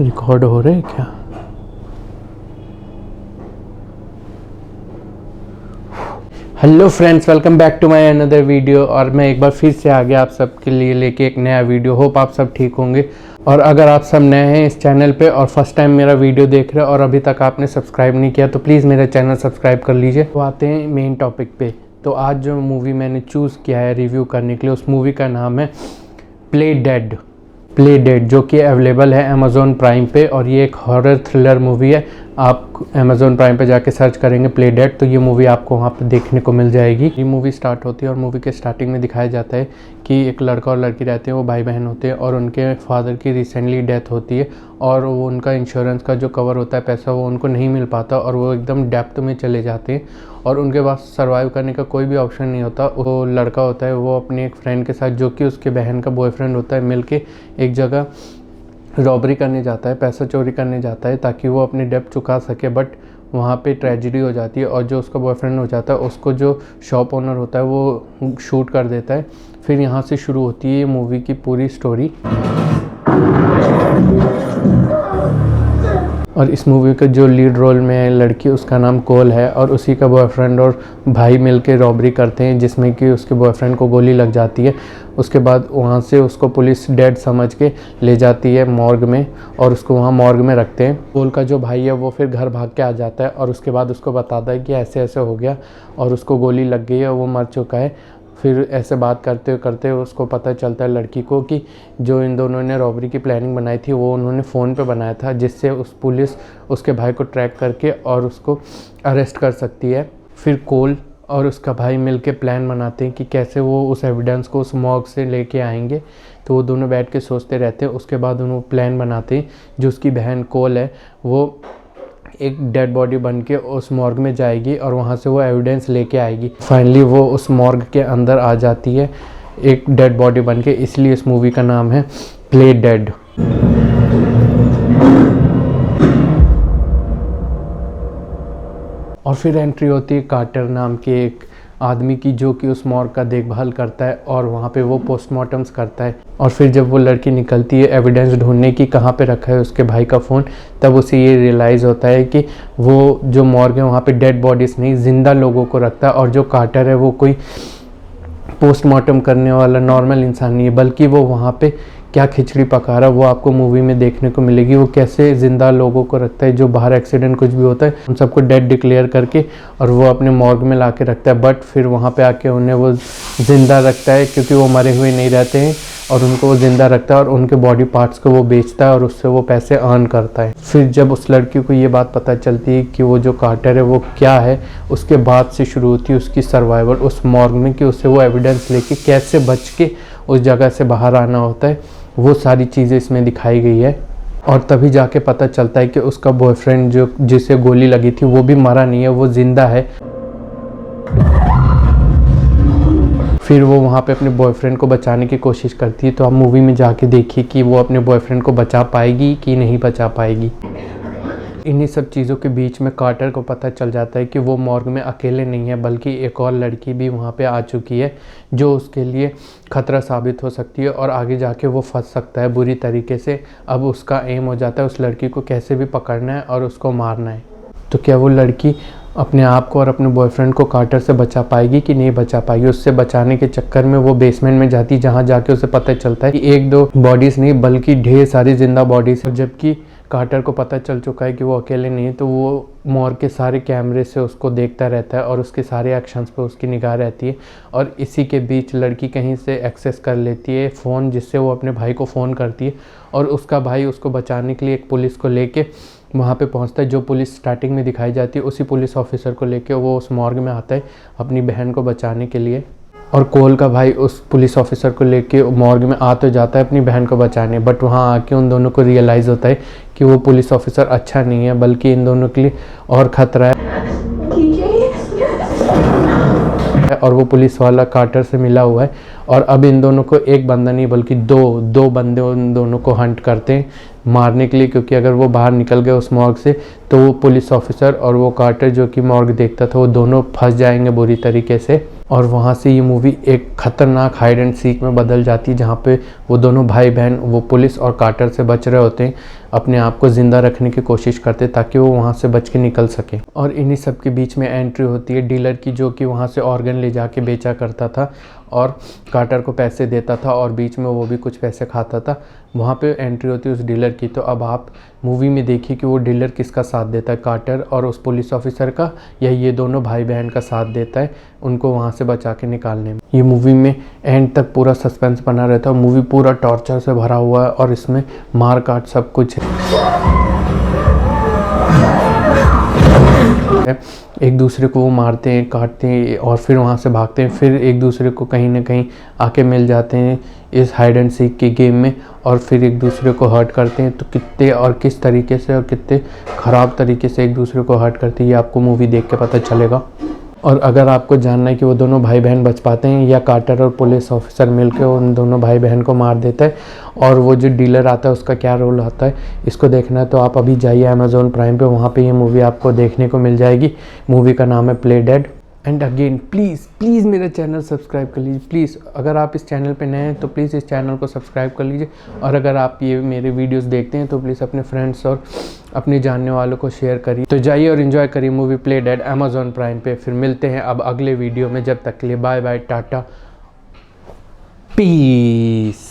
Record हो रहे हैं क्या? Hello friends, welcome back to my another video. और मैं एक बार फिर से आ गया आप सबके लिए लेके एक नया वीडियो। होप आप सब ठीक होंगे। और अगर आप सब नए हैं इस चैनल पे और फर्स्ट टाइम मेरा वीडियो देख रहे हो और अभी तक आपने सब्सक्राइब नहीं किया तो प्लीज़ मेरा चैनल सब्सक्राइब कर लीजिए। तो आते हैं मेन टॉपिक पे। तो आज जो मूवी मैंने चूज़ किया है रिव्यू करने के लिए, उस मूवी का नाम है प्ले डेड, जो कि अवेलेबल है अमेज़ॉन प्राइम पे। और ये एक हॉरर थ्रिलर मूवी है। आप अमेज़ॉन प्राइम पे जाके सर्च करेंगे प्ले डेड तो ये मूवी आपको वहाँ पे देखने को मिल जाएगी। ये मूवी स्टार्ट होती है और मूवी के स्टार्टिंग में दिखाया जाता है कि एक लड़का और लड़की रहते हैं, वो भाई बहन होते हैं और उनके फादर की रिसेंटली डेथ होती है और वो उनका इंश्योरेंस का जो कवर होता है पैसा वो उनको नहीं मिल पाता और वो एकदम डेप्थ में चले जाते हैं और उनके पास सर्वाइव करने का कोई भी ऑप्शन नहीं होता। वो लड़का होता है वो अपने एक फ्रेंड के साथ, जो कि उसके बहन का बॉयफ्रेंड होता है, मिल के एक जगह रॉबरी करने जाता है, पैसा चोरी करने जाता है ताकि वो अपनी डेब्ट चुका सके। बट वहाँ पे ट्रेजेडी हो जाती है और जो उसका बॉयफ्रेंड हो जाता है उसको जो शॉप ओनर होता है वो शूट कर देता है। फिर यहाँ से शुरू होती है मूवी की पूरी स्टोरी। और इस मूवी का जो लीड रोल में है लड़की, उसका नाम कोल है और उसी का बॉयफ्रेंड और भाई मिलके रॉबरी करते हैं जिसमें कि उसके बॉयफ्रेंड को गोली लग जाती है। उसके बाद वहाँ से उसको पुलिस डेड समझ के ले जाती है मॉर्ग में और उसको वहाँ मॉर्ग में रखते हैं। कोल का जो भाई है वो फिर घर भाग के आ जाता है और उसके बाद उसको बताता है कि ऐसे ऐसे हो गया और उसको गोली लग गई है, वो मर चुका है। फिर ऐसे बात करते करते उसको पता चलता है लड़की को कि जो इन दोनों ने रॉबरी की प्लानिंग बनाई थी वो उन्होंने फ़ोन पे बनाया था, जिससे उस पुलिस उसके भाई को ट्रैक करके और उसको अरेस्ट कर सकती है। फिर कोल और उसका भाई मिलके प्लान बनाते हैं कि कैसे वो उस एविडेंस को उस मॉर्ग से लेके आएंगे। तो वो दोनों बैठ के सोचते रहते हैं। उसके बाद उन्होंने प्लान बनाते हैं, जो उसकी बहन कोल है वो एक डेड बॉडी बन के उस मॉर्ग में जाएगी और वहाँ से वो एविडेंस लेके आएगी। फाइनली वो उस मॉर्ग के अंदर आ जाती है एक डेड बॉडी बन के, इसलिए इस मूवी का नाम है प्ले डेड। और फिर एंट्री होती है कार्टर नाम के एक आदमी की, जो कि उस मॉर्ग का देखभाल करता है और वहाँ पे वो पोस्टमार्टम्स करता है। और फिर जब वो लड़की निकलती है एविडेंस ढूंढने की कहाँ पे रखा है उसके भाई का फ़ोन, तब उसे ये रियलाइज़ होता है कि वो जो मॉर्ग है वहाँ पे डेड बॉडीज़ नहीं जिंदा लोगों को रखता है और जो कार्टर है वो कोई पोस्टमार्टम करने वाला नॉर्मल इंसान नहीं है, बल्कि वो वहाँ पे क्या खिचड़ी पका रहा है वो आपको मूवी में देखने को मिलेगी। वो कैसे ज़िंदा लोगों को रखता है, जो बाहर एक्सीडेंट कुछ भी होता है उन सबको डेड डिक्लेयर करके और वो अपने मॉर्ग में ला के रखता है। बट फिर वहाँ पे आके उन्हें वो ज़िंदा रखता है क्योंकि वो मरे हुए नहीं रहते हैं और उनको वो ज़िंदा रखता है और उनके बॉडी पार्ट्स को वो बेचता है और उससे वो पैसे अर्न करता है। फिर जब उस लड़की को ये बात पता चलती है कि वो जो कार्टर है वो क्या है, उसके बाद से शुरू होती है उसकी सर्वाइवल उस मॉर्ग में, कि उससे वो एविडेंस लेके कैसे बच के उस जगह से बाहर आना होता है। वो सारी चीज़ें इसमें दिखाई गई है। और तभी जाके पता चलता है कि उसका बॉयफ्रेंड जो जिसे गोली लगी थी वो भी मरा नहीं है, वो ज़िंदा है। फिर वो वहाँ पे अपने बॉयफ्रेंड को बचाने की कोशिश करती है। तो आप मूवी में जाके देखिए कि वो अपने बॉयफ्रेंड को बचा पाएगी कि नहीं बचा पाएगी। इन्हीं सब चीज़ों के बीच में कार्टर को पता चल जाता है कि वो मॉर्ग में अकेले नहीं है, बल्कि एक और लड़की भी वहाँ पे आ चुकी है जो उसके लिए खतरा साबित हो सकती है और आगे जाके वो फंस सकता है बुरी तरीके से। अब उसका एम हो जाता है उस लड़की को कैसे भी पकड़ना है और उसको मारना है। तो क्या वो लड़की अपने आप को और अपने बॉयफ्रेंड को कार्टर से बचा पाएगी कि नहीं बचा पाएगी? उससे बचाने के चक्कर में वो बेसमेंट में जाती, जहाँ जाके उसे पता चलता है कि एक दो बॉडीज़ नहीं बल्कि ढेर सारी जिंदा बॉडीज़। जबकि कार्टर को पता चल चुका है कि वो अकेले नहीं है, तो वो मॉर्ग के सारे कैमरे से उसको देखता रहता है और उसके सारे एक्शंस पे उसकी निगाह रहती है। और इसी के बीच लड़की कहीं से एक्सेस कर लेती है फ़ोन, जिससे वो अपने भाई को फ़ोन करती है और उसका भाई उसको बचाने के लिए एक पुलिस को लेके वहाँ पे पहुँचता है। जो पुलिस स्टार्टिंग में दिखाई जाती है उसी पुलिस ऑफिसर को लेके वो उस मॉर्ग में आता है अपनी बहन को बचाने के लिए। और कोल का भाई उस पुलिस ऑफिसर को लेके मॉर्ग में आ तो जाता है अपनी बहन को बचाने, बट वहाँ आके उन दोनों को रियलाइज़ होता है कि वो पुलिस ऑफिसर अच्छा नहीं है, बल्कि इन दोनों के लिए और ख़तरा है। और वो पुलिस वाला कार्टर से मिला हुआ है और अब इन दोनों को एक बंदा नहीं बल्कि दो बंदे उन दोनों को हंट करते हैं मारने के लिए, क्योंकि अगर वो बाहर निकल गए उस मॉर्ग से तो वो पुलिस ऑफिसर और वो कार्टर जो कि मॉर्ग देखता था वो दोनों फंस जाएंगे बुरी तरीके से। और वहाँ से ये मूवी एक ख़तरनाक हाइड एंड सीक में बदल जाती है, जहाँ पे वो दोनों भाई बहन वो पुलिस और कार्टर से बच रहे होते हैं, अपने आप को ज़िंदा रखने की कोशिश करते ताकि वो वहाँ से बच के निकल सके। और इन्हीं सब के बीच में एंट्री होती है डीलर की, जो कि वहाँ से ऑर्गन ले जाके बेचा करता था और कार्टर को पैसे देता था और बीच में वो भी कुछ पैसे खाता था। वहाँ पे एंट्री होती है उस डीलर की। तो अब आप मूवी में देखिए कि वो डीलर किसका साथ देता है, कार्टर और उस पुलिस ऑफिसर का, या ये दोनों भाई बहन का साथ देता है उनको वहाँ से बचा के निकालने में। ये मूवी में एंड तक पूरा सस्पेंस बना रहता है। मूवी पूरा टॉर्चर से भरा हुआ है और इसमें मार काट सब कुछ है। एक दूसरे को वो मारते हैं, काटते हैं और फिर वहाँ से भागते हैं, फिर एक दूसरे को कहीं ना कहीं आके मिल जाते हैं इस हाइड एंड सीक के गेम में और फिर एक दूसरे को हर्ट करते हैं। तो कितने और किस तरीके से और कितने ख़राब तरीके से एक दूसरे को हर्ट करते हैं ये आपको मूवी देख के पता चलेगा। और अगर आपको जानना है कि वो दोनों भाई बहन बच पाते हैं या कार्टर और पुलिस ऑफिसर मिलकर उन दोनों भाई बहन को मार देता है और वो जो डीलर आता है उसका क्या रोल आता है, इसको देखना है तो आप अभी जाइए अमेज़ॉन प्राइम पे, वहाँ पे ये मूवी आपको देखने को मिल जाएगी। मूवी का नाम है play dead. And again please मेरा चैनल सब्सक्राइब कर लीजिए प्लीज़। अगर आप इस चैनल पे नए हैं तो प्लीज़ इस चैनल को सब्सक्राइब कर लीजिए। और अगर आप ये मेरे वीडियोस देखते हैं तो प्लीज़ अपने फ्रेंड्स और अपने जानने वालों को शेयर करिए। तो जाइए और इन्जॉय करिए movie play dead Amazon prime पे। फिर मिलते हैं अब अगले वीडियो में, जब तक के लिए बाय बाय, टाटा, पीस।